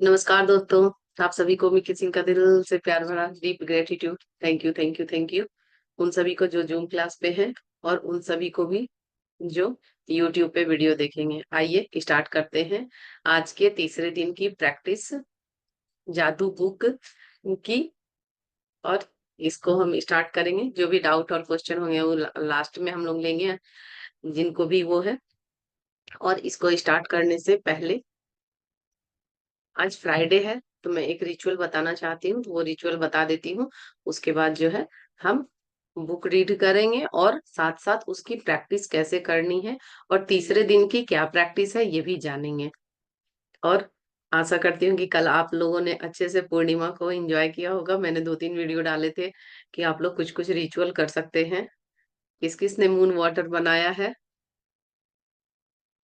नमस्कार दोस्तों। आप सभी को मिक्की सिंह का दिल से प्यार भरा deep gratitude. Thank you, thank you, thank you. उन सभी को जो जूम क्लास पे हैं और उन सभी को भी जो यूट्यूब पे वीडियो देखेंगे। आइए स्टार्ट करते हैं आज के तीसरे दिन की प्रैक्टिस जादू बुक की। और इसको हम स्टार्ट करेंगे। जो भी डाउट और क्वेश्चन होंगे वो लास्ट में हम लोग लेंगे, जिनको भी वो है। और इसको स्टार्ट करने से पहले आज फ्राइडे है, तो मैं एक रिचुअल बताना चाहती हूँ, तो वो रिचुअल बता देती हूँ। उसके बाद जो है हम बुक रीड करेंगे और साथ साथ उसकी प्रैक्टिस कैसे करनी है और तीसरे दिन की क्या प्रैक्टिस है ये भी जानेंगे। और आशा करती हूँ कि कल आप लोगों ने अच्छे से पूर्णिमा को एंजॉय किया होगा। मैंने 2-3 वीडियो डाले थे कि आप लोग कुछ कुछ रिचुअल कर सकते हैं। किस किस ने मून वाटर बनाया है?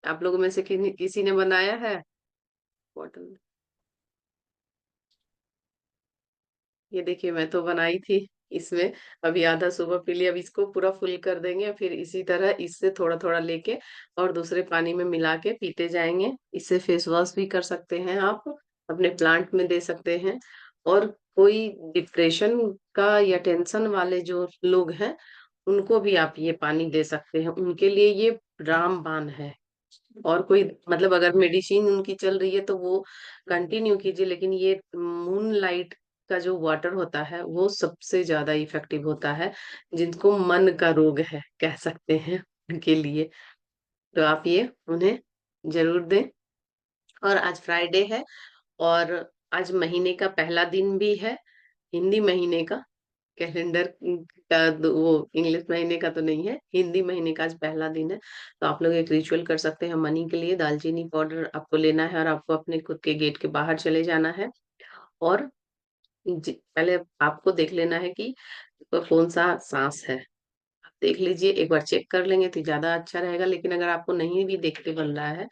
आप लोगों में से किसी ने बनाया है वाटर? ये देखिए, मैं तो बनाई थी इसमें। अभी आधा सुबह पी लिया, अब इसको पूरा फुल कर देंगे, फिर इसी तरह इससे थोड़ा थोड़ा लेके और दूसरे पानी में मिला के पीते जाएंगे। इससे फेस वॉश भी कर सकते हैं आप, अपने प्लांट में दे सकते हैं। और कोई डिप्रेशन का या टेंशन वाले जो लोग हैं उनको भी आप ये पानी दे सकते हैं, उनके लिए ये रामबाण है। और कोई मतलब अगर मेडिसिन उनकी चल रही है तो वो कंटिन्यू कीजिए, लेकिन ये मून लाइट का जो वाटर होता है वो सबसे ज्यादा इफेक्टिव होता है। जिनको मन का रोग है कह सकते हैं उनके लिए, तो आप ये उन्हें जरूर दें। और आज फ्राइडे है और आज महीने का पहला दिन भी है, हिंदी महीने का। कैलेंडर का वो इंग्लिश महीने का तो नहीं है, हिंदी महीने का आज पहला दिन है। तो आप लोग एक रिचुअल कर सकते हैं मनी के लिए। दालचीनी पाउडर आपको लेना है और आपको अपने खुद के गेट के बाहर चले जाना है। और पहले आपको देख लेना है कि कौन सा सांस है। आप देख लीजिए, एक बार चेक कर लेंगे तो ज्यादा अच्छा रहेगा। लेकिन अगर आपको नहीं भी देख के बन रहा है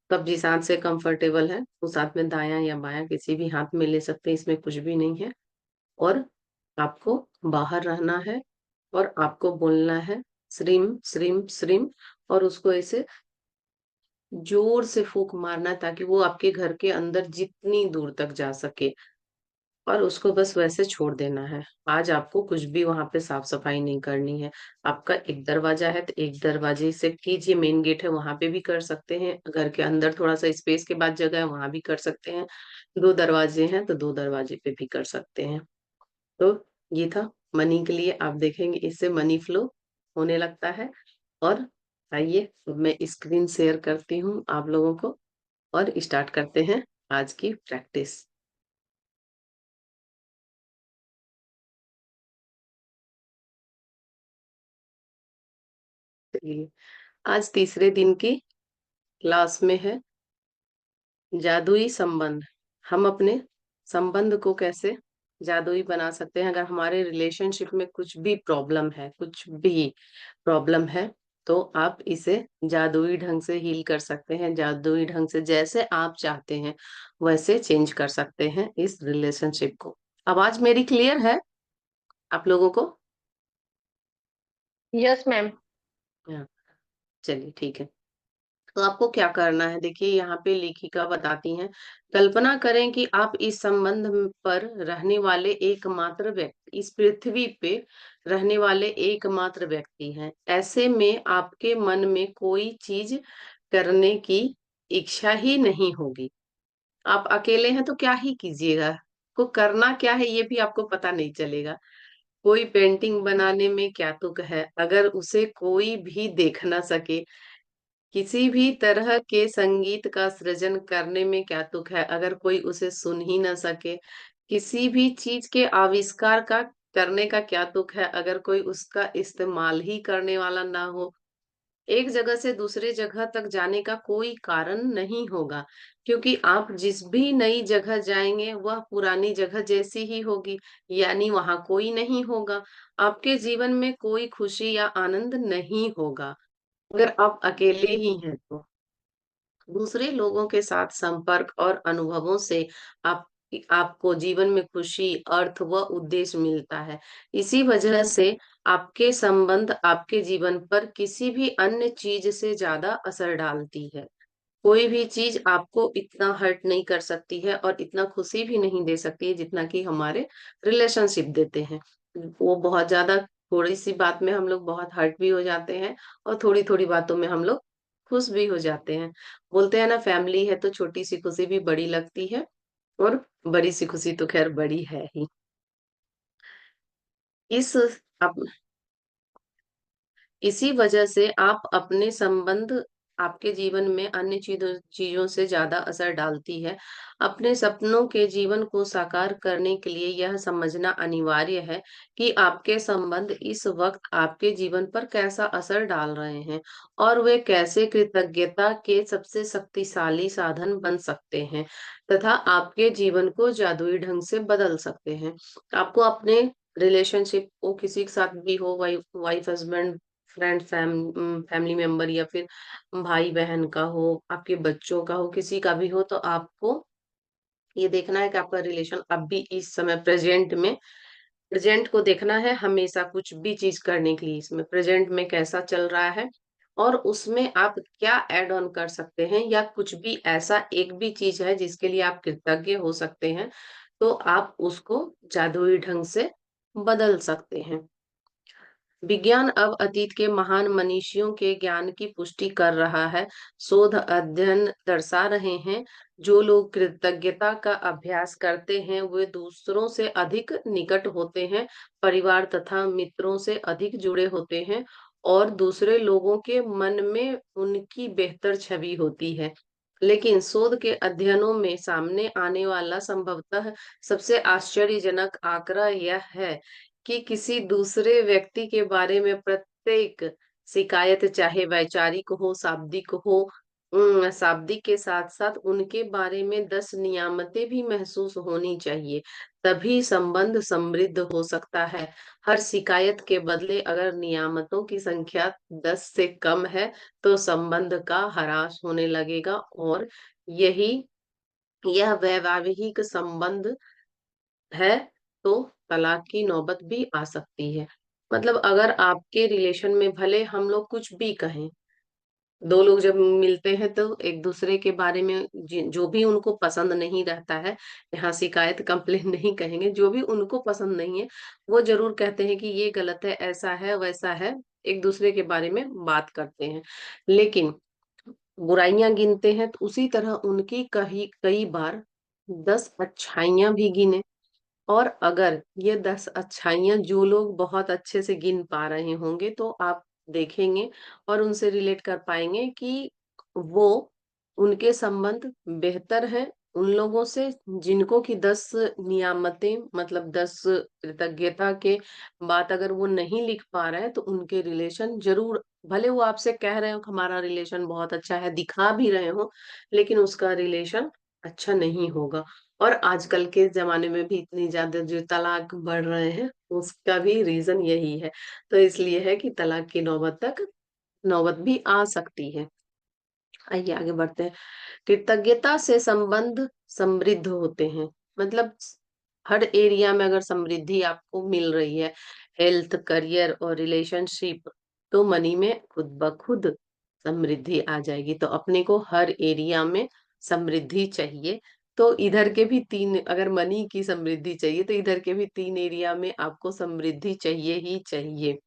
तो आप जिस हाथ से कंफर्टेबल है उस हाथ में दायां या बायां किसी भी हाथ में ले सकते हैं, इसमें कुछ भी नहीं है। और आपको बाहर रहना है और आपको बोलना है श्रीम श्रीम श्रीम। और उसको ऐसे जोर से फूंक मारना है ताकि वो आपके घर के अंदर जितनी दूर तक जा सके। और उसको बस वैसे छोड़ देना है। आज आपको कुछ भी वहां पे साफ सफाई नहीं करनी है। आपका एक दरवाजा है तो एक दरवाजे से कीजिए, मेन गेट है वहां पे भी कर सकते हैं, घर के अंदर थोड़ा सा स्पेस के बाद जगह है वहां भी कर सकते हैं, 2 दरवाजे हैं तो 2 दरवाजे पे भी कर सकते हैं। तो ये था मनी के लिए। आप देखेंगे इससे मनी फ्लो होने लगता है। और आइए अब मैं स्क्रीन शेयर करती हूँ आप लोगों को और स्टार्ट करते हैं आज की प्रैक्टिस। चलिए, आज तीसरे दिन की क्लास में है जादुई संबंध। हम अपने संबंध को कैसे जादुई बना सकते हैं। अगर हमारे रिलेशनशिप में कुछ भी प्रॉब्लम है, कुछ भी प्रॉब्लम है, तो आप इसे जादुई ढंग से हील कर सकते हैं। जादुई ढंग से जैसे आप चाहते हैं वैसे चेंज कर सकते हैं इस रिलेशनशिप को। आवाज मेरी क्लियर है आप लोगों को? Yes ma'am. हाँ, चलिए ठीक है। तो आपको क्या करना है, देखिए यहाँ पे लेखिका बताती हैं। कल्पना करें कि आप इस संबंध पर रहने वाले एकमात्र व्यक्ति, इस पृथ्वी पे रहने वाले एकमात्र व्यक्ति हैं। ऐसे में आपके मन में कोई चीज करने की इच्छा ही नहीं होगी। आप अकेले हैं तो क्या ही कीजिएगा, को करना क्या है ये भी आपको पता नहीं चलेगा। कोई पेंटिंग बनाने में क्या तुक है अगर उसे कोई भी देख ना सके। किसी भी तरह के संगीत का सृजन करने में क्या तुक है अगर कोई उसे सुन ही ना सके। किसी भी चीज के आविष्कार का करने का क्या तुक है अगर कोई उसका इस्तेमाल ही करने वाला ना हो। एक जगह से दूसरे जगह तक जाने का कोई कारण नहीं होगा, क्योंकि आप जिस भी नई जगह जाएंगे वह पुरानी जगह जैसी ही होगी, यानी वहां कोई नहीं होगा। आपके जीवन में कोई खुशी या आनंद नहीं होगा अगर आप अकेले ही हैं तो। दूसरे लोगों के साथ संपर्क और अनुभवों से आप आपको जीवन में खुशी, अर्थ व उद्देश्य मिलता है। इसी वजह से आपके संबंध आपके जीवन पर किसी भी अन्य चीज से ज्यादा असर डालती है। कोई भी चीज़ आपको इतना हर्ट नहीं कर सकती है और इतना खुशी भी नहीं दे सकती है जितना कि हमारे रिलेशनशिप देते हैं। वो बहुत ज़्यादा थोड़ी-सी बात में हम लोग बहुत हर्ट भी हो जाते हैं और थोड़ी-थोड़ी बातों में हम लोग खुश भी हो जाते हैं। बोलते हैं ना, फैमिली है तो छोटी-सी खुशी भी बड़ी लगती है और बड़ी-सी खुशी तो ख़ैर बड़ी है ही। इस अप इसी वजह से आप अपने संबंध आपके जीवन में अन्य चीज़ों चीज़ों से ज़्यादा असर डालती है। अपने सपनों के जीवन को साकार करने के लिए यह समझना अनिवार्य है कि आपके संबंध इस वक़्त आपके जीवन पर कैसा असर डाल रहे हैं और वे कैसे कृतज्ञता के सबसे शक्तिशाली साधन बन सकते हैं तथा आपके जीवन को जादुई ढंग से बदल सकते हैं। आपको अपने रिलेशनशिप को किसी के साथ भी हो, wife wife husband, family member या फिर भाई-बहन का हो, आपके बच्चों का हो, किसी का भी हो, तो आपको ये देखना है कि आपका रिलेशन अब भी इस समय प्रेज़ेंट को देखना है, हमेशा कुछ भी चीज़ करने के लिए इसमें प्रेज़ेंट में कैसा चल रहा है और उसमें आप क्या ऐड ऑन कर सकते हैं या कुछ भी ऐसा एक भी चीज़ है जिसके लिए आप कृतज्ञ हो सकते हैं, तो आप उसको जादुई ढंग से बदल सकते हैं। विज्ञान अब अतीत के महान मनीषियों के ज्ञान की पुष्टि कर रहा है। शोध अध्ययन दर्शा रहे हैं, जो लोग कृतज्ञता का अभ्यास करते हैं, वे दूसरों से अधिक निकट होते हैं, परिवार तथा मित्रों से अधिक जुड़े होते हैं और दूसरे लोगों के मन में उनकी बेहतर छवि होती है। लेकिन शोध के अध्ययनों में सामने आने वाला संभवतः सबसे आश्चर्यजनक आंकड़ा यह है कि किसी दूसरे व्यक्ति के बारे में प्रत्येक शिकायत, चाहे वैचारिक हो, शाब्दिक हो, शाब्दिक के साथ-साथ उनके बारे में 10 नियामतें भी महसूस होनी चाहिए, तभी संबंध समृद्ध हो सकता है। हर शिकायत के बदले अगर नियामतों की संख्या 10 से कम है, तो संबंध का ह्रास होने लगेगा और यही यह वैवाहिक संबंध है, तो तलाक की नौबत भी आ सकती है। मतलब अगर आपके रिलेशन में भले हम लोग कुछ भी कहें, 2 लोग जब मिलते हैं तो एक-दूसरे के बारे में जो भी उनको पसंद नहीं रहता है, यहाँ शिकायत कंप्लेन नहीं कहेंगे, जो भी उनको पसंद नहीं है, वो ज़रूर कहते हैं कि ये गलत है, ऐसा है, वैसा है, एक-दूसरे के बारे में बात करते हैं। लेकिन बुराइयाँ गिनते हैं तो उसी तरह उनकी कही कई बार 10 अच्छाइयाँ भी गिनें। और अगर ये 10 अच्छाइयाँ जो लोग बहुत अच्छे से गिन पा रहे होंगे, तो आप देखेंगे और उनसे रिलेट कर पाएँगे कि वो उनके संबंध बेहतर हैं उन लोगों से जिनको कि 10 नियामतें मतलब 10 कृतज्ञता के बात अगर वो नहीं लिख पा रहे हैं, तो उनके रिलेशन ज़रूर भले वो आपसे कह रहे हो कि हमारा रिलेशन बहुत अच्छा है, दिखा भी रहे हों, लेकिन उसका रिलेशन अच्छा नहीं होगा। और आजकल के ज़माने में भी इतनी ज़्यादा जो तलाक बढ़ रहे हैं, उसका भी रीज़न यही है। तो इसलिए है कि तलाक की नौबत भी आ सकती है। आइए आगे बढ़ते हैं। कृतज्ञता से संबंध समृद्ध होते हैं। मतलब हर एरिया में अगर समृद्धि आपको मिल रही है, हेल्थ, करियर और रिलेशनशिप, तो मनी में खुद ब खुद समृद्धि आ जाएगी। तो अपने को हर एरिया में समृद्धि चाहिए। तो इधर के भी 3 अगर मनी की समृद्धि चाहिए, तो इधर के भी 3 एरिया में आपको समृद्धि चाहिए ही चाहिए।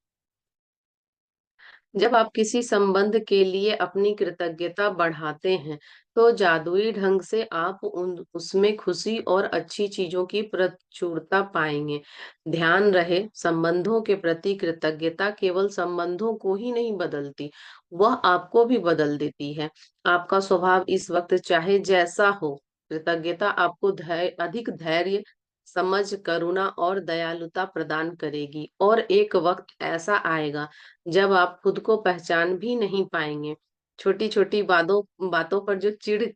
जब आप किसी संबंध के लिए अपनी कृतज्ञता बढ़ाते हैं, तो जादुई ढंग से आप उन उसमें खुशी और अच्छी चीज़ों की प्रचुरता पाएँगे। ध्यान रहे, संबंधों के प्रति कृतज्ञता केवल संबंधों को ही नहीं बदलती, वह आपको भी बदल देती है। आपका स्वभाव इस वक़्त चाहे जैसा हो, कृतज्ञता आपको अधिक धैर्य, समझ, करुणा और दयालुता प्रदान करेगी और एक वक़्त ऐसा आएगा जब आप खुद को पहचान भी नहीं पाएँगे। छोटी-छोटी बातों पर जो चिढ़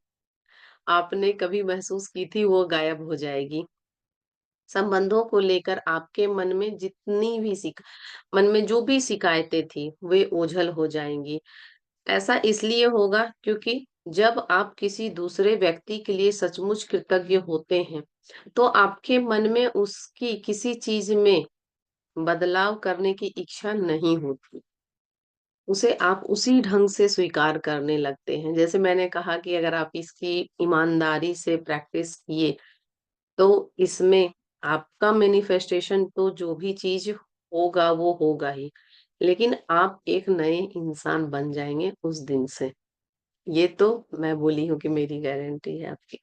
आपने कभी महसूस की थी, वो गायब हो जाएगी। संबंधों को लेकर आपके मन में जो भी शिकायतें थी, वे ओझल हो जाएँगी। ऐसा इसलिए होगा क्योंकि जब आप किसी दूसरे व्यक्ति के लिए सचमुच कृतज्ञ होते हैं, तो आपके मन में उसकी किसी चीज़ में बदलाव करने की इच्छा नहीं होती। उसे आप उसी ढंग से स्वीकार करने लगते हैं। जैसे मैंने कहा कि अगर आप इसकी ईमानदारी से प्रैक्टिस किए तो इसमें आपका मैनिफेस्टेशन तो जो भी चीज होगा वो होगा ही, लेकिन आप एक नए इंसान बन जाएंगे उस दिन से। ये तो मैं बोली हूँ कि मेरी गारंटी है आपकी।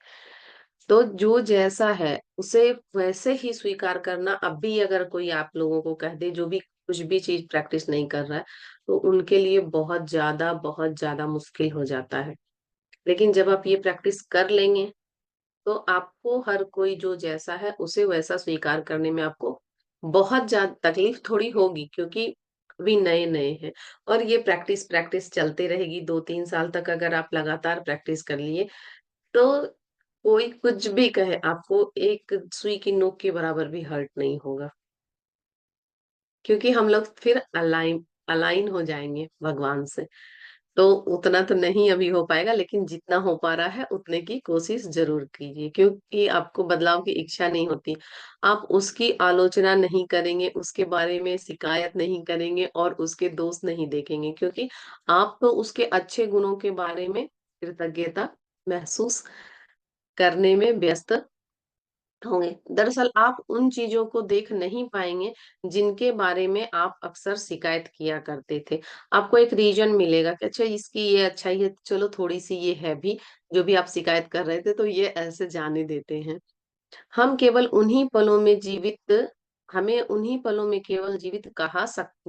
तो जो जैसा है उसे वैसे ही स्वीकार करना। अब भी अगर कोई आप लोगों को कह दे, जो भी कुछ भी चीज प्रैक्टिस नहीं कर रहा है, तो उनके लिए बहुत ज्यादा मुश्किल हो जाता है। लेकिन जब आप ये प्रैक्टिस कर लेंगे तो आपको हर कोई जो जैसा है उसे वैसा स्वीकार करने में आपको बहुत ज्यादा तकलीफ थोड़ी होगी, क्योंकि अभी नए नए हैं। और ये प्रैक्टिस प्रैक्टिस चलते रहेगी। 2-3 साल तक अगर आप लगातार प्रैक्टिस कर लिए तो कोई कुछ भी कहे, आपको एक सुई की नोक के बराबर भी हर्ट नहीं होगा, क्योंकि हम लोग फिर अलाइन अलाइन हो जाएंगे भगवान से। तो उतना तो नहीं अभी हो पाएगा, लेकिन जितना हो पा रहा है उतने की कोशिश जरूर कीजिए, क्योंकि आपको बदलाव की इच्छा नहीं होती। आप उसकी आलोचना नहीं करेंगे, उसके बारे में शिकायत नहीं करेंगे और उसके दोष नहीं देखेंगे, क्योंकि आप तो उसके अच्छे गुणों के बारे में कृतज्ञता महसूस करने में व्यस्त होंगे। दरअसल आप उन चीजों को देख नहीं पाएंगे जिनके बारे में आप अक्सर शिकायत किया करते थे। आपको एक रीजन मिलेगा कि अच्छा इसकी ये अच्छाई है, चलो थोड़ी सी ये है भी, जो भी आप शिकायत कर रहे थे तो ये ऐसे जाने देते हैं। हम केवल उन्हीं पलों में जीवित हमें उन्हीं पलों में केवल जीवित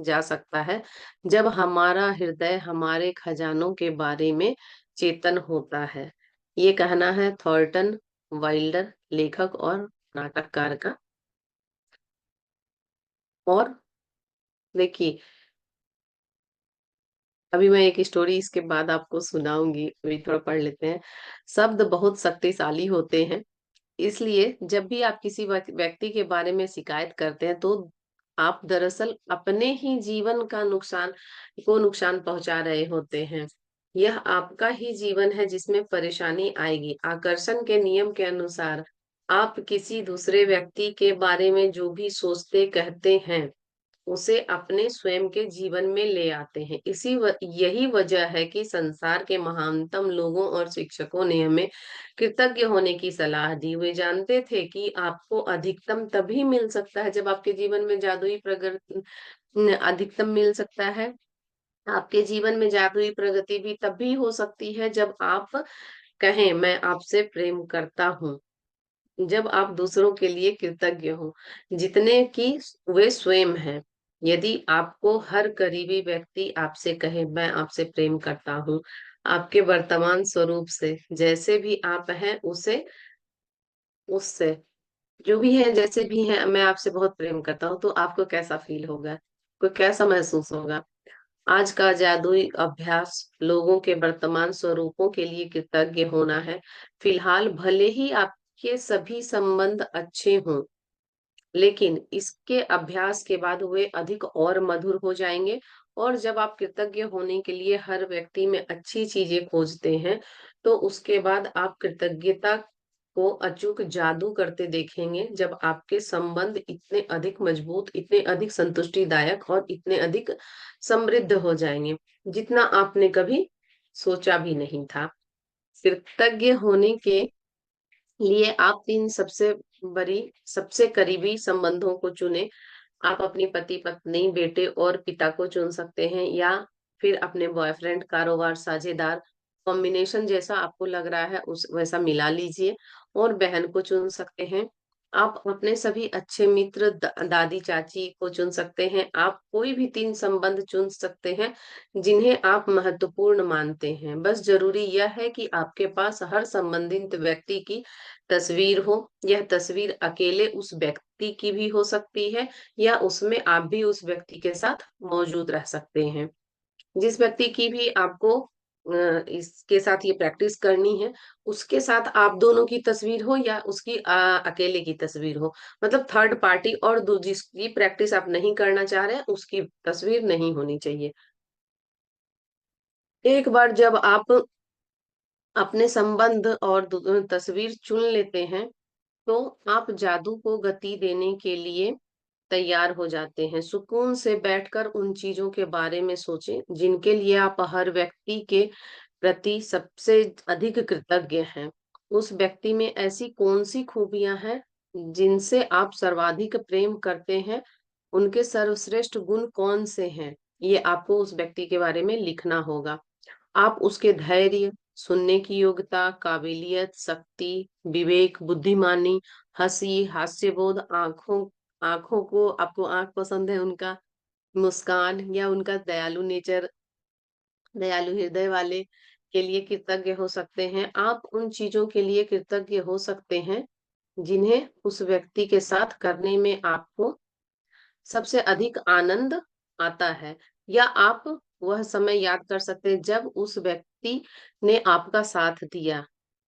जा सकता है जब हमारा हृदय हमारे खजानों के बारे में चेतन होता है। ये कहना है थॉर्टन वाइल्डर, लेखक और नाटककार का। और देखिए, अभी मैं एक स्टोरी इसके बाद आपको सुनाऊंगी, अभी थोड़ा पढ़ लेते हैं। शब्द बहुत शक्तिशाली होते हैं, इसलिए जब भी आप किसी व्यक्ति के बारे में शिकायत करते हैं तो आप दरअसल अपने ही जीवन का नुकसान पहुंचा रहे होते हैं। यह आपका ही जीवन है जिसमें परेशानी आएगी। आकर्षण के नियम के अनुसार आप किसी दूसरे व्यक्ति के बारे में जो भी सोचते कहते हैं उसे अपने स्वयं के जीवन में ले आते हैं। यही वजह है कि संसार के महानतम लोगों और शिक्षकों ने हमें कृतज्ञ होने की सलाह दी। वे जानते थे कि आपको अधिकतम तभी मिल सकता है जब आपके जीवन में जादुई प्रगति अधिकतम मिल सकता है। आपके जीवन में जादुई प्रगति भी तभी हो सकती है जब आप कहें मैं आपसे प्रेम करता हूँ, जब आप दूसरों के लिए कृतज्ञ हो जितने कि वे स्वयं हैं। यदि आपको हर करीबी व्यक्ति आपसे कहे मैं आपसे प्रेम करता हूँ, आपके वर्तमान स्वरूप से, जैसे भी आप हैं उसे उससे जो भी है जैसे भी है, मैं आपसे बहुत प्रेम करता हूँ, तो आपको कैसा फील होगा, को कैसा महसूस होगा। आज का जादुई अभ्यास लोगों के वर्तमान स्वरूपों के लिए कृतज्ञ होना है। फिलहाल भले ही आपके सभी संबंध अच्छे हों, लेकिन इसके अभ्यास के बाद वे अधिक और मधुर हो जाएंगे। और जब आप कृतज्ञ होने के लिए हर व्यक्ति में अच्छी चीजें खोजते हैं, तो उसके बाद आप कृतज्ञता को अचूक जादू करते देखेंगे, जब आपके संबंध इतने अधिक मजबूत, इतने अधिक संतुष्टिदायक और इतने अधिक समृद्ध हो जाएंगे जितना आपने कभी सोचा भी नहीं था। कृतज्ञ होने के लिए आप तीन बड़ी सबसे करीबी संबंधों को चुने। आप अपनी पति पत्नी बेटे और पिता को चुन सकते हैं, या फिर अपने बॉयफ्रेंड कारोबार साझेदार, कॉम्बिनेशन जैसा आपको लग रहा है उस वैसा मिला लीजिए। और बहन को चुन सकते हैं। आप अपने सभी अच्छे मित्र दादी चाची को चुन सकते हैं। आप कोई भी तीन संबंध चुन सकते हैं जिन्हें आप महत्वपूर्ण मानते हैं। बस जरूरी यह है कि आपके पास हर संबंधित व्यक्ति की तस्वीर हो। यह तस्वीर अकेले उस व्यक्ति की भी हो सकती है, या उसमें आप भी उस व्यक्ति के साथ मौजूद रह सकते हैं। जिस व्यक्ति की भी आपको इसके साथ ये प्रैक्टिस करनी है, उसके साथ आप दोनों की तस्वीर हो या उसकी अकेले की तस्वीर हो। मतलब थर्ड पार्टी, और जिसकी प्रैक्टिस आप नहीं करना चाह रहे हैं उसकी तस्वीर नहीं होनी चाहिए। एक बार जब आप अपने संबंध और तस्वीर चुन लेते हैं, तो आप जादू को गति देने के लिए तैयार हो जाते हैं। सुकून से बैठकर उन चीजों के बारे में सोचें जिनके लिए आप हर व्यक्ति के प्रति सबसे अधिक कृतज्ञ हैं। उस व्यक्ति में ऐसी कौन सी खूबियां हैं जिनसे आप सर्वाधिक प्रेम करते हैं? उनके सर्वश्रेष्ठ गुण कौन से हैं? ये आपको उस व्यक्ति के बारे में लिखना होगा। आप उसके धैर्य, सुनने की योग्यता, काबिलियत, शक्ति, विवेक, बुद्धिमानी, हंसी, हास्यबोध, आंखों को आपको आंख पसंद है उनका, मुस्कान या उनका दयालु नेचर, दयालु हृदय वाले के लिए कृतज्ञ हो सकते हैं। आप उन चीजों के लिए कृतज्ञ हो सकते हैं जिन्हें उस व्यक्ति के साथ करने में आपको सबसे अधिक आनंद आता है, या आप वह समय याद कर सकते हैं जब उस व्यक्ति ने आपका साथ दिया,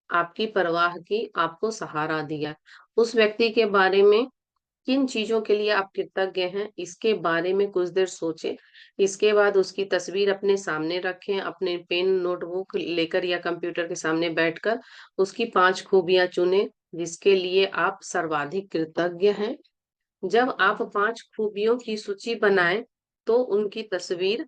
आपकी परवाह की, आपको सहारा दिया। उस व्यक्ति के बारे में किन चीजों के लिए आप कृतज्ञ हैं, इसके बारे में कुछ देर सोचें। इसके बाद उसकी तस्वीर अपने सामने रखें, अपने पेन नोटबुक लेकर या कंप्यूटर के सामने बैठकर उसकी 5 खूबियां चुनें जिसके लिए आप सर्वाधिक कृतज्ञ हैं। जब आप 5 खूबियों की सूची बनाएं, तो उनकी तस्वीर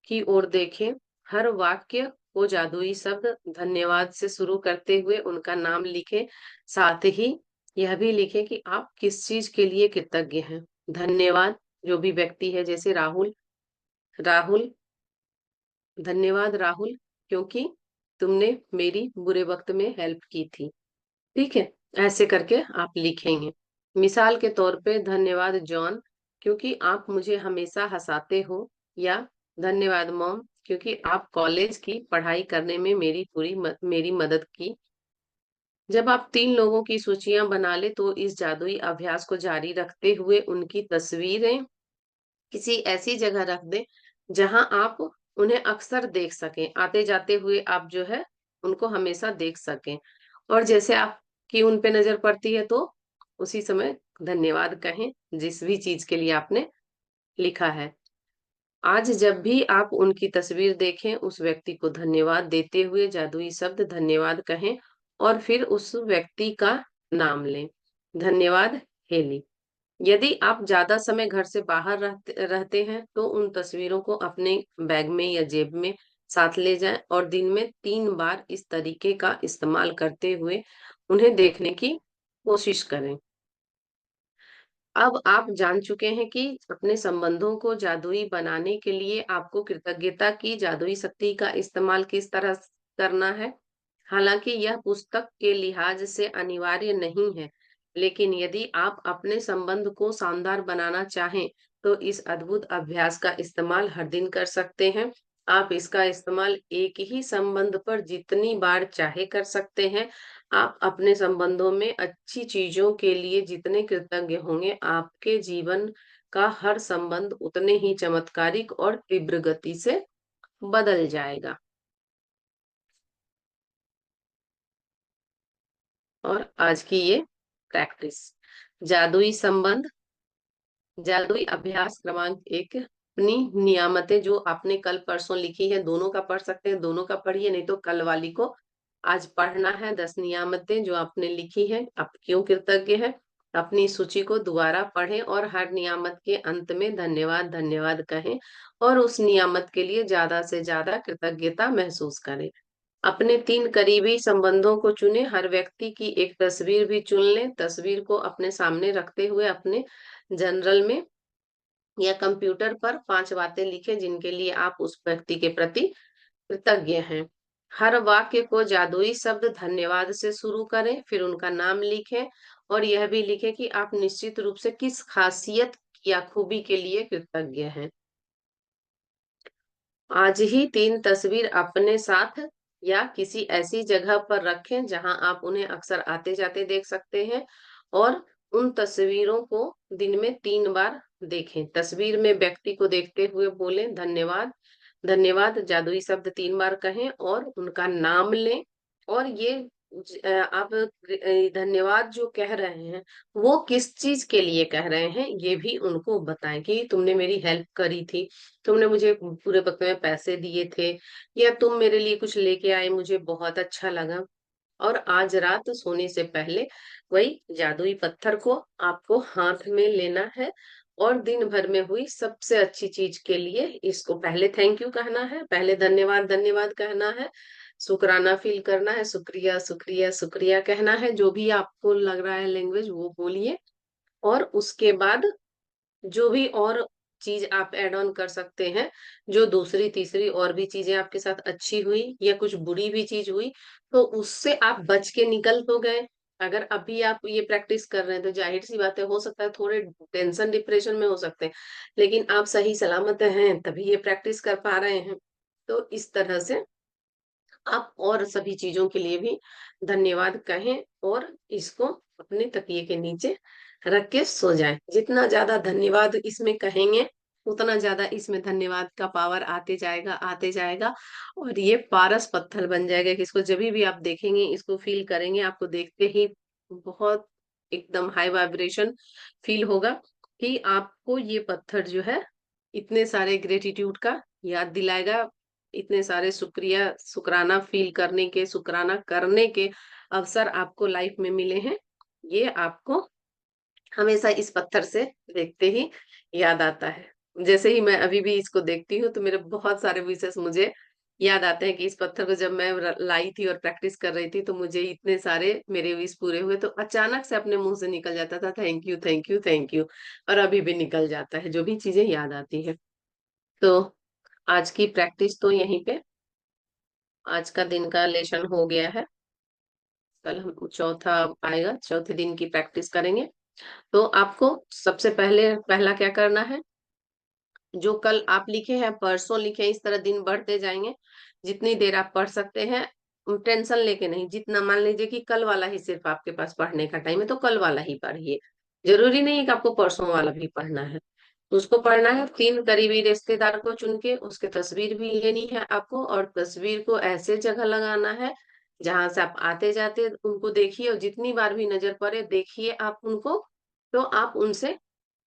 की ओर देखें। हर वाक्य को जादुई शब्द धन्यवाद से शुरू करते हुए उनका नाम लिखें। साथ ही यह भी लिखें कि आप किस चीज के लिए कृतज्ञ हैं। धन्यवाद जो भी व्यक्ति है, जैसे राहुल, राहुल, धन्यवाद राहुल, क्योंकि तुमने मेरी बुरे वक्त में हेल्प की थी। ठीक है, ऐसे करके आप लिखेंगे। मिसाल के तौर पे धन्यवाद जॉन, क्योंकि आप मुझे हमेशा हंसाते हो, या धन्यवाद मॉम, क्योंकि आप कॉलेज की पढ़ाई करने में मेरी मदद की। जब आप 3 लोगों की सूचियां बना ले, तो इस जादुई अभ्यास को जारी रखते हुए उनकी तस्वीरें किसी ऐसी जगह रख दें जहां आप उन्हें अक्सर देख सकें। आते जाते हुए आप जो है उनको हमेशा देख सकें, और जैसे आपकी उन पे नजर पड़ती है तो उसी समय धन्यवाद कहें जिस भी चीज के लिए आपने लिखा है। आज जब भी आप उनकी तस्वीर देखें, उस व्यक्ति को धन्यवाद देते हुए जादुई शब्द धन्यवाद कहें और फिर उस व्यक्ति का नाम लें। धन्यवाद हेली। यदि आप ज्यादा समय घर से बाहर रहते हैं, तो उन तस्वीरों को अपने बैग में या जेब में साथ ले जाएं और दिन में 3 बार इस तरीके का इस्तेमाल करते हुए उन्हें देखने की कोशिश करें। अब आप जान चुके हैं कि अपने संबंधों को जादुई बनाने के लिए आपको कृतज्ञता की जादुई शक्ति का इस्तेमाल किस तरह करना है। हालांकि यह पुस्तक के लिहाज से अनिवार्य नहीं है, लेकिन यदि आप अपने संबंध को शानदार बनाना चाहें, तो इस अद्भुत अभ्यास का इस्तेमाल हर दिन कर सकते हैं। आप इसका इस्तेमाल एक ही संबंध पर जितनी बार चाहे कर सकते हैं। आप अपने संबंधों में अच्छी चीजों के लिए जितने कृतज्ञ होंगे, आपके जीवन का हर संबंध उतने ही चमत्कारिक और तीव्र गति से बदल जाएगा। और आज की ये प्रैक्टिस, जादुई संबंध, जादुई अभ्यास क्रमांक 1, अपनी नियामतें जो आपने कल परसों लिखी है, दोनों का पढ़ सकते हैं, दोनों का पढ़िए, नहीं तो कल वाली को आज पढ़ना है। 10 नियामतें जो आपने लिखी है, आप क्यों कृतज्ञ है। अपनी सूची को दोबारा पढ़ें और हर नियामत के अंत में धन्यवाद धन्यवाद कहें और उस नियामत के लिए ज्यादा से ज्यादा कृतज्ञता महसूस करें। अपने 3 करीबी संबंधों को चुनें, हर व्यक्ति की एक तस्वीर भी चुन लें। तस्वीर को अपने सामने रखते हुए अपने जर्नल में या कंप्यूटर पर 5 बातें लिखें जिनके लिए आप उस व्यक्ति के प्रति कृतज्ञ हैं। हर वाक्य को जादुई शब्द धन्यवाद से शुरू करें, फिर उनका नाम लिखें और यह भी लिखें कि आप निश्चित रूप से किस खासियत या खूबी के लिए कृतज्ञ हैं। आज ही 3 तस्वीर अपने साथ या किसी ऐसी जगह पर रखें जहां आप उन्हें अक्सर आते जाते देख सकते हैं, और उन तस्वीरों को दिन में 3 बार देखें। तस्वीर में व्यक्ति को देखते हुए बोलें धन्यवाद, धन्यवाद, जादुई शब्द 3 बार कहें और उनका नाम लें। और ये आप धन्यवाद जो कह रहे हैं, वो किस चीज के लिए कह रहे हैं, ये भी उनको बताएं कि तुमने मेरी हेल्प करी थी, तुमने मुझे पूरे वक्त में पैसे दिए थे, या तुम मेरे लिए कुछ लेके आए, मुझे बहुत अच्छा लगा। और आज रात सोने से पहले वही जादुई पत्थर को आपको हाथ में लेना है और दिन भर में हुई सबसे अच्छी चीज के लिए इसको पहले थैंक यू कहना है, पहले धन्यवाद धन्यवाद कहना है, शुक्राना फील करना है, शुक्रिया शुक्रिया शुक्रिया कहना है, जो भी आपको लग रहा है लैंग्वेज वो बोलिए। और उसके बाद जो भी और चीज आप ऐड ऑन कर सकते हैं, जो दूसरी तीसरी और भी चीजें आपके साथ अच्छी हुई या कुछ बुरी भी चीज हुई, तो उससे आप बच के निकल तो गए। अगर अभी आप ये प्रैक्टिस कर रहे हैं तो जाहिर सी बात है, हो सकता है थोड़े टेंशन डिप्रेशन में हो सकते हैं, लेकिन आप सही सलामत हैं तभी ये प्रैक्टिस कर पा रहे हैं। तो इस तरह से आप और सभी चीजों के लिए भी धन्यवाद कहें और इसको अपने तकिए के नीचे रख के सो जाएं। जितना ज्यादा धन्यवाद इसमें कहेंगे उतना ज्यादा इसमें धन्यवाद का पावर आते जाएगा और ये पारस पत्थर बन जाएगा कि इसको जब भी आप देखेंगे, इसको फील करेंगे, आपको देखते ही बहुत एकदम हाई वाइब्रेशन फील होगा कि आपको ये पत्थर जो है इतने सारे ग्रेटिट्यूड का याद दिलाएगा, इतने सारे शुक्रिया शुक्राना फील करने के, शुक्राना करने के अवसर आपको लाइफ में मिले हैं। ये आपको हमेशा इस पत्थर से देखते ही याद आता है। जैसे ही मैं अभी भी इसको देखती हूँ तो मेरे बहुत सारे विशेष मुझे याद आते हैं कि इस पत्थर को जब मैं लाई थी और प्रैक्टिस कर रही थी तो मुझे इतने सारे मेरे विश पूरे हुए, तो अचानक से अपने मुंह से निकल जाता था thank you thank you thank you. और अभी भी निकल जाता है जो भी चीजें याद आती है। तो आज की प्रैक्टिस तो यहीं पे, आज का दिन का लेसन हो गया है। कल हम चौथा आएगा, चौथे दिन की प्रैक्टिस करेंगे। तो आपको सबसे पहले पहला क्या करना है, जो कल आप लिखे हैं परसों लिखे हैं, इस तरह दिन बढ़ते जाएंगे। जितनी देर आप पढ़ सकते हैं, टेंशन लेके नहीं, जितना मान लीजिए कि कल वाला ही सिर्फ आपके पास पढ़ने का टाइम है तो कल वाला ही पढ़िए। जरूरी नहीं है कि आपको परसों वाला भी पढ़ना है। तो उसको पढ़ना है, 3 करीबी रिश्तेदार को चुन के उसके तस्वीर भी लेनी है आपको और तस्वीर को ऐसे जगह लगाना है जहां से आप आते जाते उनको देखिए और जितनी बार भी नजर पड़े देखिए आप उनको। तो आप उनसे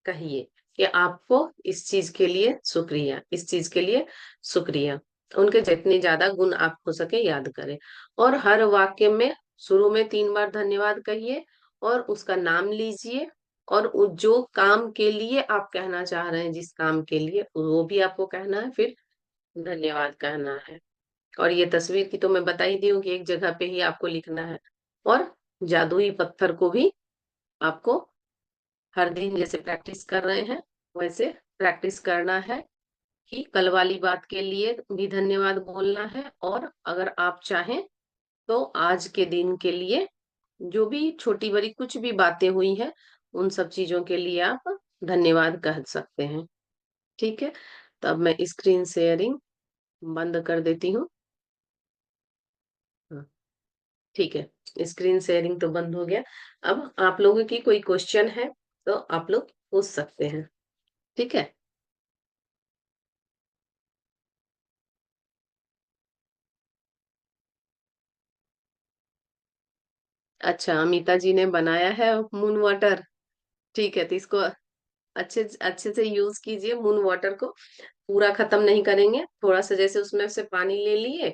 कहिए कि आपको इस चीज के लिए शुक्रिया, इस चीज के लिए शुक्रिया। उनके जितने ज्यादा गुण आप हो सके याद करें। और हर वाक्य में शुरू में 3 बार धन्यवाद कहिए और उसका नाम लीजिए और जो काम के लिए आप कहना चाह रहे हैं, जिस काम के लिए, वो भी आपको कहना है, फिर धन्यवाद कहना है। और ये तस्वीर की तो मैं बता ही दी हूँ कि एक जगह पे ही आपको लिखना है। और जादुई पत्थर को भी आपको हर दिन जैसे प्रैक्टिस कर रहे हैं वैसे प्रैक्टिस करना है कि कल वाली बात के लिए भी धन्यवाद बोलना है। और अगर आप चाहें तो आज के दिन के लिए जो भी छोटी बड़ी कुछ भी बातें हुई हैं उन सब चीजों के लिए आप धन्यवाद कह सकते हैं। ठीक है, तो अब मैं स्क्रीन शेयरिंग बंद कर देती हूँ। हाँ, ठीक है, स्क्रीन शेयरिंग तो बंद हो गया। अब आप लोगों की कोई क्वेश्चन है तो आप लोग पूछ सकते हैं। ठीक है। अच्छा, अमिता जी ने बनाया है मून वाटर। ठीक है, तो इसको अच्छे अच्छे से यूज कीजिए। मून वाटर को पूरा खत्म नहीं करेंगे, थोड़ा सा जैसे उसमें से पानी ले लिए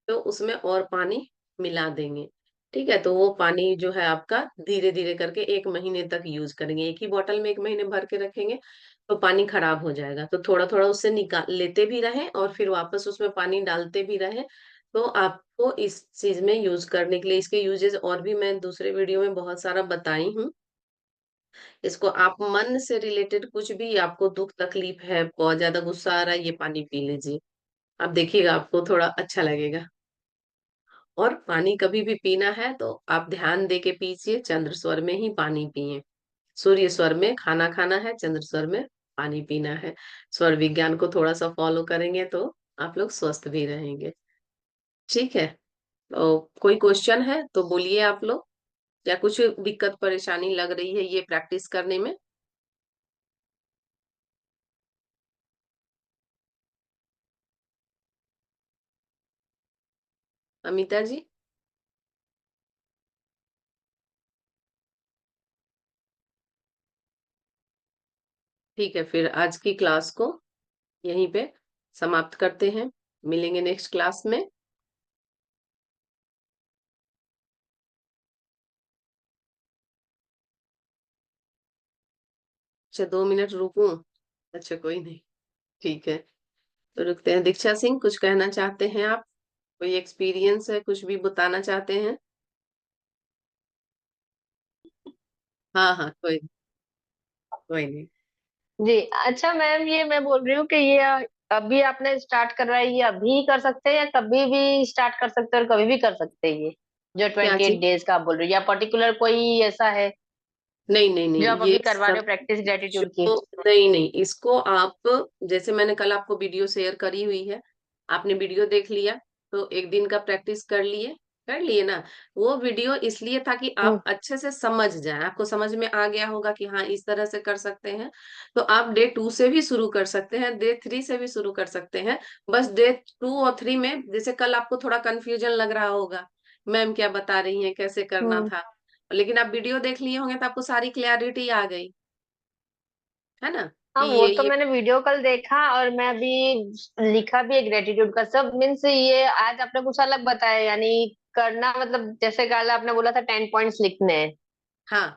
तो उसमें और पानी मिला देंगे। ठीक है, तो वो पानी जो है आपका धीरे धीरे करके 1 महीने तक यूज करेंगे। एक ही बोतल में 1 महीने भर के रखेंगे तो पानी खराब हो जाएगा, तो थोड़ा थोड़ा उससे निकाल लेते भी रहें और फिर वापस उसमें पानी डालते भी रहें। तो आपको इस चीज में यूज करने के लिए इसके यूजेस और भी मैं दूसरे वीडियो में बहुत सारा बताई हूँ। इसको आप मन से रिलेटेड कुछ भी आपको दुख तकलीफ है, बहुत ज्यादा गुस्सा आ रहा है, ये पानी पी लीजिए। आप देखिएगा आपको थोड़ा अच्छा लगेगा। और पानी कभी भी पीना है तो आप ध्यान दे के पीजिए, चंद्र स्वर में ही पानी पिए। सूर्य स्वर में खाना खाना है, चंद्र स्वर में पानी पीना है। स्वर विज्ञान को थोड़ा सा फॉलो करेंगे तो आप लोग स्वस्थ भी रहेंगे। ठीक है, तो कोई क्वेश्चन है तो बोलिए आप लोग, या कुछ दिक्कत परेशानी लग रही है ये प्रैक्टिस करने में। अमिता जी। ठीक है, फिर आज की क्लास को यहीं पे समाप्त करते हैं। मिलेंगे नेक्स्ट क्लास में। अच्छा 2 मिनट रुकूं? अच्छा कोई नहीं, ठीक है, तो रुकते हैं। दीक्षा सिंह, कुछ कहना चाहते हैं आप? कोई एक्सपीरियंस है, कुछ भी बताना चाहते हैं? हाँ हाँ, कोई नहीं। जी। अच्छा मैम, ये मैं बोल रही हूँ कि ये अभी आपने स्टार्ट करवाया, ये अभी कर सकते हैं या कभी भी स्टार्ट कर सकते हैं और कभी भी कर सकते हैं ये, जो क्या 28 चीज? डेज का आप बोल रहे हो, या पर्टिकुलर कोई ऐसा है नहीं नहीं जो नहीं, आप ये अभी करवा रहे सब हो प्रैक्टिस ग्रेटिट्यूड की? जो, नहीं नहीं, इसको आप, जैसे मैंने कल आपको वीडियो शेयर करी हुई है, आपने वीडियो देख लिया, तो एक दिन का प्रैक्टिस कर लिए ना। वो वीडियो इसलिए था कि हम्म। आप अच्छे से समझ जाएं, आपको समझ में आ गया होगा कि हाँ इस तरह से कर सकते हैं। तो आप डे 2 से भी शुरू कर सकते हैं, डे 3 से भी शुरू कर सकते हैं। बस डे 2 और 3 में, जैसे कल आपको थोड़ा कंफ्यूजन लग रहा होगा, मैम क्या बता रही हैं, कैसे करना हम्म। था, लेकिन आप वीडियो देख लिए होंगे तो आपको सारी क्लैरिटी आ गई, है ना, कि हाँ, वो तो ये। मैंने वीडियो कल देखा, और मैं अभी लिखा भी है ग्रेटिट्यूड का सब मीन्स। ये आज आपने कुछ अलग बताया, यानी करना मतलब जैसे कल आपने बोला था 10 पॉइंट्स लिखने हैं, हाँ,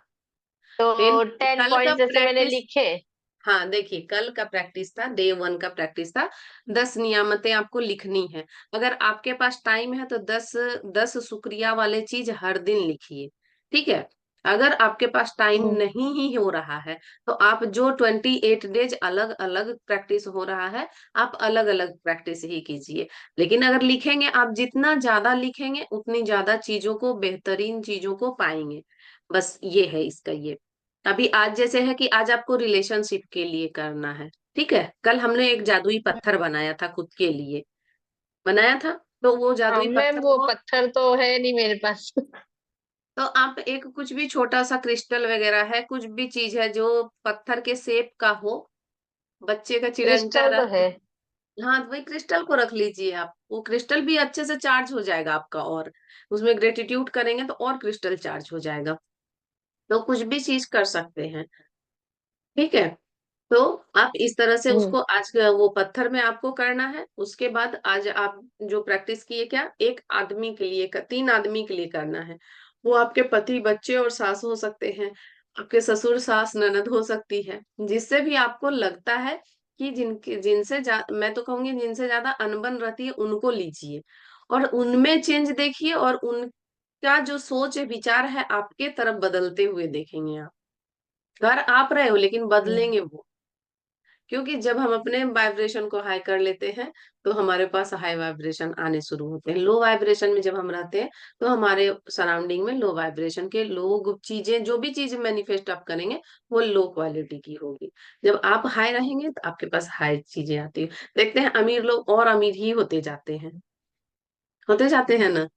पेन, तो 10 कल का पॉइंट्स जैसे मैंने प्रैक्टिस, लिखे। हाँ देखिए, कल का प्रैक्टिस था, डे 1 का प्रैक्टिस था। 10 नियामतें आपको लिखनी है। अगर आपके पास टाइम है तो 10 10 शुक्रिया वाले चीज हर दिन लिखिए, ठीक है। अगर आपके पास टाइम हम्म। नहीं ही हो रहा है, तो आप जो 28 डेज अलग अलग प्रैक्टिस हो रहा है, आप अलग अलग प्रैक्टिस ही कीजिए। लेकिन अगर लिखेंगे, आप जितना ज्यादा लिखेंगे उतनी ज्यादा चीजों को, बेहतरीन चीजों को पाएंगे। बस ये है इसका ये। अभी आज जैसे है कि आज आपको रिलेशनशिप के लिए करना है, ठीक है। कल हमने एक जादुई पत्थर बनाया था, खुद के लिए बनाया था। तो वो हाँ जादुई मैम, पत्थर वो को, पत्थर तो है नहीं मेरे पास। तो आप एक कुछ भी छोटा सा क्रिस्टल वगैरह है, कुछ भी चीज है जो पत्थर के शेप का हो, बच्चे का चिड़ंचा क्रिस्टल तो रख, है। हाँ तो वही क्रिस्टल को रख लीजिए आप। वो क्रिस्टल भी अच्छे से चार्ज हो जाएगा आपका, और उसमें ग्रेटिट्यूड करेंगे तो और क्रिस्टल चार्ज हो जाएगा। तो कुछ भी चीज कर सकते हैं, ठीक है। तो आप इस तरह से हम्म। उसको आज वो पत्थर में आपको करना है। उसके बाद आज आप जो प्रैक्टिस किए, क्या एक आदमी के लिए 3 आदमी के लिए करना है। वो आपके पति, बच्चे और सास हो सकते हैं, आपके ससुर, सास, ननद हो सकती है, जिससे भी आपको लगता है कि मैं तो कहूंगी जिनसे ज्यादा अनबन रहती है उनको लीजिए, और उनमें चेंज देखिए, और उनका जो सोच है, विचार है, आपके तरफ बदलते हुए देखेंगे आप। कर आप रहे हो लेकिन हम्म। बदलेंगे वो, क्योंकि जब हम अपने वाइब्रेशन को हाई कर लेते हैं, तो हमारे पास हाई वाइब्रेशन आने शुरू होते हैं। लो वाइब्रेशन में जब हम रहते हैं, तो हमारे सराउंडिंग में लो वाइब्रेशन के लोग, चीजें, जो भी चीज मैनिफेस्ट आप करेंगे, वो लो क्वालिटी की होगी। जब आप हाई रहेंगे तो आपके पास हाई चीजें आती है। देखते हैं अमीर लोग और अमीर ही होते जाते हैं ना।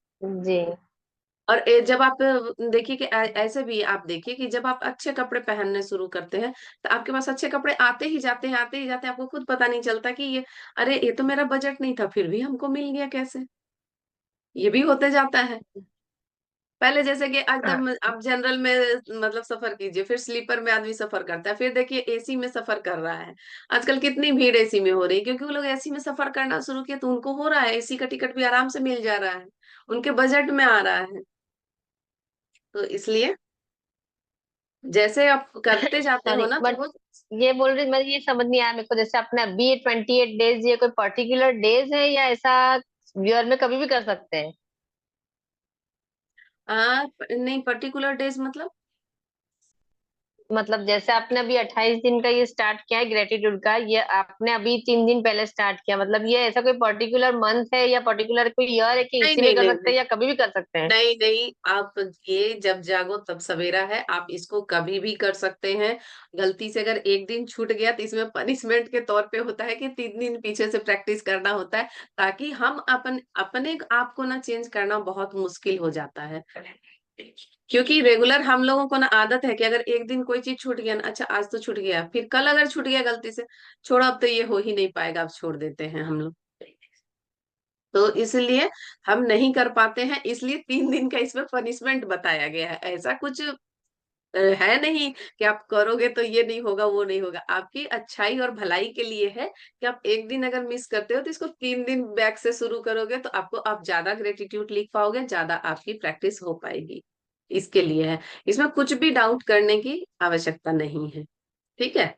जी। और जब आप देखिए कि ऐसे भी आप देखिए कि जब आप अच्छे कपड़े पहनने शुरू करते हैं, तो आपके पास अच्छे कपड़े आते ही जाते हैं, आते ही जाते हैं, आपको खुद पता नहीं चलता कि ये, अरे ये तो मेरा बजट नहीं था, फिर भी हमको मिल गया कैसे। ये भी होते जाता है। पहले जैसे कि एकदम आप जनरल में मतलब सफर कीजिए, फिर स्लीपर में आदमी सफर करता है, फिर देखिए एसी में सफर कर रहा है। आजकल कितनी भीड़ एसी में हो रही है, क्योंकि वो लोग एसी में सफर करना शुरू किया, तो उनको हो रहा है, एसी का टिकट भी आराम से मिल जा रहा है, उनके बजट में आ रहा है। तो इसलिए जैसे आप करते जाते हो सॉरी, ना, तो बट वो, ये बोल रही मैं, ये समझ नहीं आया मेरे को, जैसे आपने अभी ये 28 डेज, ये कोई पर्टिकुलर डेज है या ऐसा ईयर में कभी भी कर सकते हैं? नहीं, पर्टिकुलर डेज मतलब, मतलब जैसे आपने अभी 28 दिन का ये स्टार्ट किया है ग्रेटिट्यूड का, ये आपने अभी 3 दिन पहले स्टार्ट किया, मतलब ये ऐसा कोई पर्टिकुलर मंथ है या पर्टिकुलर कोई ईयर है कि नहीं इसी में नहीं कर नहीं सकते नहीं हैं या कभी भी कर सकते हैं? नहीं नहीं, आप ये जब जागो तब सवेरा है, आप इसको कभी भी कर सकते हैं। गलती से अगर एक दिन छूट गया तो इसमें पनिशमेंट के तौर पे होता है कि 3 दिन पीछे से प्रैक्टिस करना होता है, ताकि हम अपने आप को ना चेंज करना बहुत मुश्किल हो जाता है। क्योंकि रेगुलर हम लोगों को ना आदत है कि अगर एक दिन कोई चीज छूट गया ना, अच्छा आज तो छूट गया, फिर कल अगर छूट गया गलती से, छोड़ो अब तो ये हो ही नहीं पाएगा, अब छोड़ देते हैं हम लोग। तो इसलिए हम नहीं कर पाते हैं, इसलिए 3 दिन का इसमें पनिशमेंट बताया गया है। ऐसा कुछ है नहीं कि आप करोगे तो ये नहीं होगा, वो नहीं होगा, आपकी अच्छाई और भलाई के लिए है कि आप एक दिन अगर मिस करते हो तो इसको 3 दिन बैक से शुरू करोगे, तो आप ज्यादा ग्रेटिट्यूड लिख पाओगे, ज्यादा आपकी प्रैक्टिस हो पाएगी। इसके लिए है, इसमें कुछ भी डाउट करने की आवश्यकता नहीं है। ठीक है।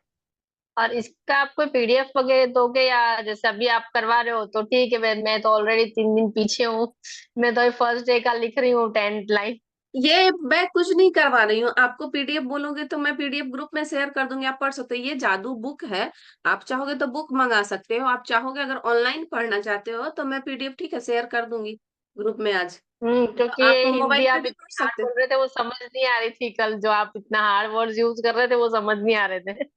और इसका आप कोई पीडीएफ वगैरह दोगे, या जैसे अभी आप करवा रहे हो तो ठीक है, मैं तो ऑलरेडी 3 दिन पीछे हूँ। मैं तो फर्स्ट डे का लिख रही हूँ 10th लाइन। ये मैं कुछ नहीं करवा रही हूँ, आपको पीडीएफ बोलोगे तो मैं पीडीएफ ग्रुप में शेयर कर दूंगी, आप पढ़ सकते हो। ये जादू बुक है। आप चाहोगे तो बुक मंगा सकते हो, आप चाहोगे अगर ऑनलाइन पढ़ना चाहते हो तो मैं पीडीएफ ठीक है शेयर कर दूंगी ग्रुप में आज। क्योंकि आप ये हिंदी मोबाइल पे आप भी पढ़ इतनी हार्ड सकते हो। बोल रहे थे, वो समझ नहीं आ रही थी। कल जो आप इतना हार्ड वर्ड्स यूज कर रहे थे वो समझ नहीं आ रहे थे।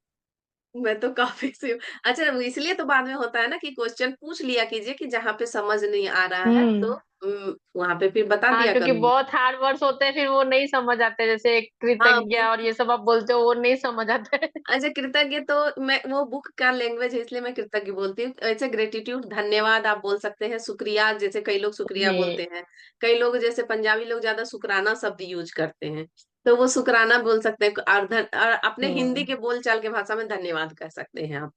मैं तो काफी सी अच्छा, इसलिए तो बाद में होता है ना कि क्वेश्चन पूछ लिया कीजिए कि जहाँ पे समझ नहीं आ रहा है तो हम्म। वहां पे फिर बता हाँ, दिया क्योंकि करूंगी। बहुत हार्ड वर्ड्स होते हैं फिर वो नहीं समझ आते, जैसे हाँ कृतज्ञ और ये सब आप बोलते हो वो नहीं समझ आते। अच्छा, कृतज्ञ तो मैं वो बुक का लैंग्वेज है इसलिए मैं कृतज्ञ बोलती हूँ। ऐसे ग्रेटिट्यूड धन्यवाद आप बोल सकते हैं, शुक्रिया जैसे कई लोग शुक्रिया जी। बोलते हैं। कई लोग जैसे पंजाबी लोग ज्यादा शुक्राना शब्द यूज करते हैं, तो वो शुक्राना बोल सकते हैं। और अपने हिंदी हम्म। के बोलचाल के भाषा में धन्यवाद कह सकते हैं आप।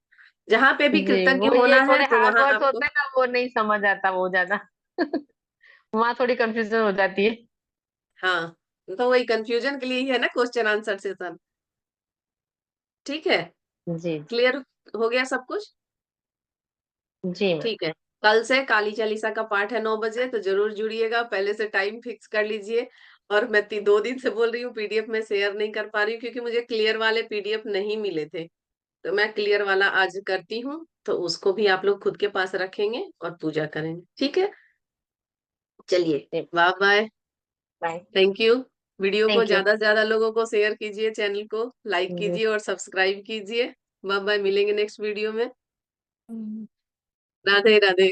जहाँ पे भी जी, कृतज्ञ वो ये होना है थोड़े तो हार्ड वहां वर्ड्स आपको। होते हैं ना, वो नहीं समझ आता वो ज्यादा। वहां थोड़ी कंफ्यूजन हो जाती है। हाँ, तो वही कंफ्यूजन के लिए ही है ना क्वेश्चन आंसर सेशन। ठीक है। जी। क्लियर हो गया सब कुछ। जी मैम। ठीक है। कल से काली चालीसा का पाठ है 9 बजे, तो जरूर जुड़िएगा, पहले से टाइम फिक्स कर लीजिए। और मैं 2 दिन से बोल रही हूँ पीडीएफ में शेयर नहीं कर पा रही हूँ क्योंकि मुझे क्लियर वाले पीडीएफ नहीं मिले थे। तो मैं क्लियर वाला आज करती हूँ, तो उसको भी आप लोग खुद के पास रखेंगे और पूजा करेंगे, ठीक है। चलिए, जी। Bye bye. Bye. Thank you. Video को थैंक यू। ज्यादा से ज्यादा लोगों को शेयर कीजिए, चैनल को लाइक कीजिए और सब्सक्राइब कीजिए। बाय बाय, मिलेंगे नेक्स्ट वीडियो में। राधे राधे।